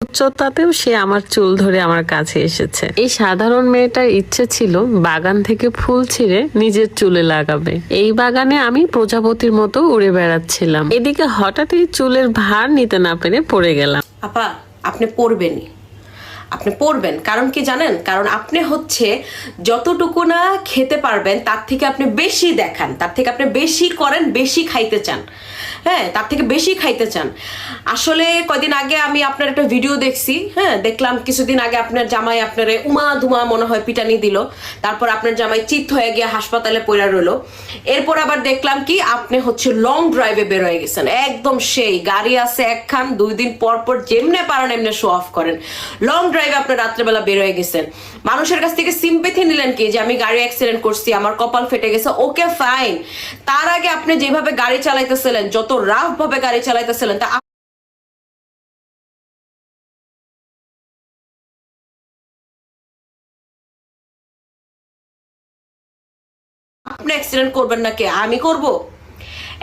উচ্চতাতেও সে আমার চুল ধরে আমার কাছে এসেছে। এই সাধারণ মেয়েটার ইচ্ছে ছিল বাগান থেকে ফুল ছিঁড়ে নিজের চুলে লাগাবে। এই বাগানে আমি প্রজাপতির মতো উড়ে বেড়াচ্ছিলাম, এদিকে হঠাৎই চুলের ভার নিতে না পেরে পড়ে গেলাম। আপা, আপনি পড়বেনই, আপনি পড়বেন। কারণ কি জানেন? কারণ আপনি হচ্ছে যতটুকু না খেতে পারবেন তার থেকে আপনি বেশি দেখান, তার থেকে আপনি বেশি করেন, বেশি খাইতে চান। হ্যাঁ, তার থেকে বেশি খাইতে চান। আসলে কয়দিন আগে আমি আপনার একটা ভিডিও দেখছি। হ্যাঁ, দেখলাম কিছুদিন আগে আপনার জামাই আপনারে উমা ধুমা মনে হয় পিটানি দিল, তারপর আপনার জামাই চিত হয়ে গিয়ে হাসপাতালে পড়ে রইল। এরপর আবার দেখলাম কি আপনি হচ্ছে লং ড্রাইভে বের হয়ে গেছেন, একদম সেই গাড়ি আছে একখান, 2 দিন পর পর যেমনে পারেন এমনি শো অফ করেন। লং ড্রাইভে আপনি রাত্রেবেলা বের হয়ে গেছেন, মানুষের কাছ থেকে সিম্পেথি নিলেন কি যে আমি গাড়ি অ্যাক্সিডেন্ট করছি, আমার কপাল ফেটে গেছে, ওকে ফাইন। তার আগে আপনি যেভাবে গাড়ি চালাইতেছিলেন, যত রাফ ভাবে গাড়ি চালাইতেছিলেন, তা আপনি অ্যাক্সিডেন্ট করবেন না কে? আমি করব?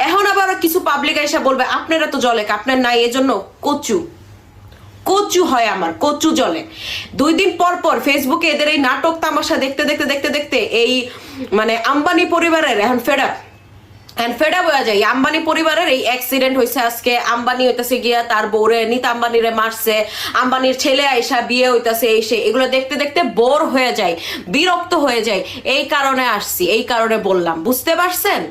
এখন আবার কিছু পাবলিক এসে বলবে আপনারা তো জলে, আপনার নাই, এজন্য কচু কচু হয়, আমার কচু জলে। 2 দিন পর পর ফেসবুকে এদের এই নাটক তামাশা দেখতে দেখতে দেখতে দেখতে এই মানে আম্বানি পরিবারের এখন ফেডা বয়া যায়। আম্বানি পরিবারের এই অ্যাক্সিডেন্ট হয়েছে, আজকে আম্বানি হইতাছে গিয়া তার বউরে নিতা আম্বানিরে মারছে, আম্বানির ছেলে আইসা বিয়ে হইতাছে, এসে এগুলো দেখতে দেখতে বোর হয়ে যায়, বিরক্ত হয়ে যায়। এই কারণে আসছি, এই কারণে বললাম, বুঝতে পারছেন?